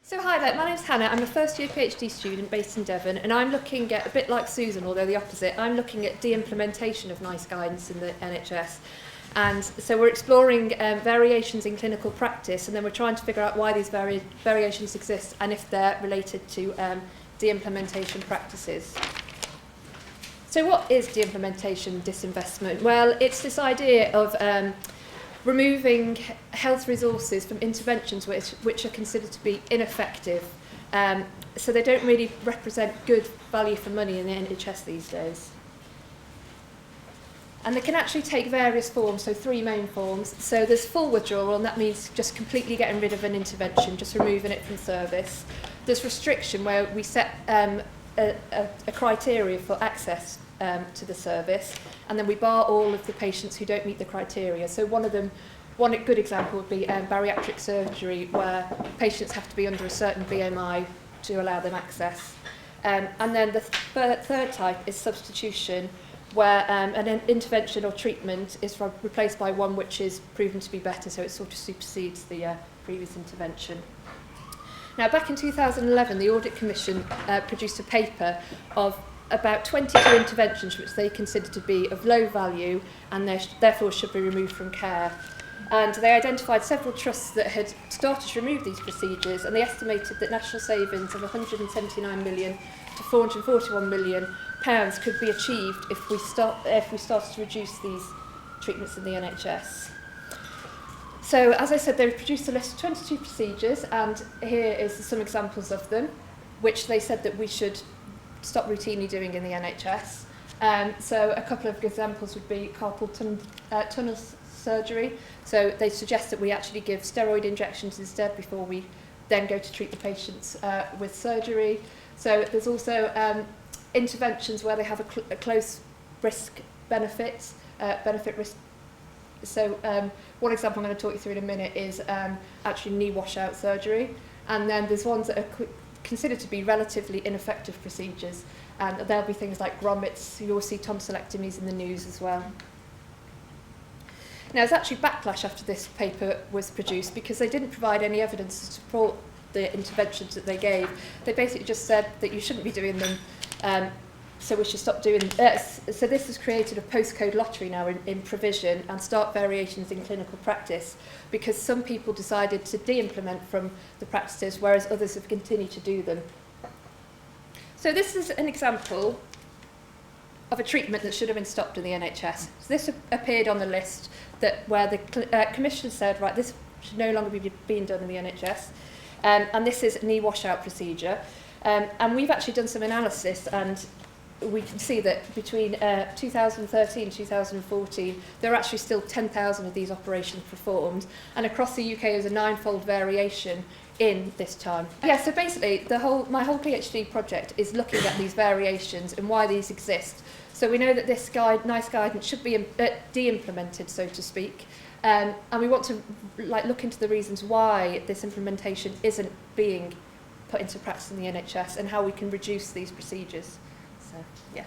So hi there, my name's Hannah. I'm a first year PhD student based in Devon, and I'm looking at, a bit like Susan, although the opposite, I'm looking at de-implementation of NICE guidance in the NHS. And so we're exploring variations in clinical practice, and then we're trying to figure out why these variations exist and if they're related to de-implementation practices. So what is de-implementation, disinvestment? Well, it's this idea of removing health resources from interventions which are considered to be ineffective. So they don't really represent good value for money in the NHS these days. And they can actually take various forms, so three main forms. So there's full withdrawal, and that means just completely getting rid of an intervention, just removing it from service. There's restriction, where we set a criteria for access to the service, and then we bar all of the patients who don't meet the criteria. So one good example would be bariatric surgery, where patients have to be under a certain BMI to allow them access. And then the third type is substitution, where an intervention or treatment is replaced by one which is proven to be better, so it sort of supersedes the previous intervention. Now, back in 2011, the Audit Commission produced a paper of about 22 interventions which they considered to be of low value and therefore should be removed from care. And they identified several trusts that had started to remove these procedures, and they estimated that national savings of 179 million to 441 million pounds could be achieved if we started to reduce these treatments in the NHS. So, as I said, they produced a list of 22 procedures, and here is some examples of them, which they said that we should stop routinely doing in the NHS. So a couple of examples would be carpal tunnel surgery. So they suggest that we actually give steroid injections instead before we then go to treat the patients with surgery. So there's also interventions where they have a close risk-benefit risk. So one example I'm going to talk you through in a minute is actually knee washout surgery. And then there's ones that are considered to be relatively ineffective procedures, and there'll be things like grommets. You will see tonsillectomies in the news as well. Now, there's actually backlash after this paper was produced because they didn't provide any evidence to support the interventions that they gave. They basically just said that you shouldn't be doing them, so we should stop doing so this has created a postcode lottery now in provision and stark variations in clinical practice, because some people decided to de-implement from the practices, whereas others have continued to do them. So this is an example of a treatment that should have been stopped in the NHS. So this appeared on the list where the Commission said, right, this should no longer be being done in the NHS. And this is a knee washout procedure. And we've actually done some analysis, and we can see that between 2013 and 2014, there are actually still 10,000 of these operations performed, and across the UK there's a 9-fold variation in this time. Yeah, so basically my whole PhD project is looking at these variations and why these exist. So we know that this NICE guidance should be de-implemented, so to speak, and we want to look into the reasons why this implementation isn't being put into practice in the NHS and how we can reduce these procedures. So, yeah.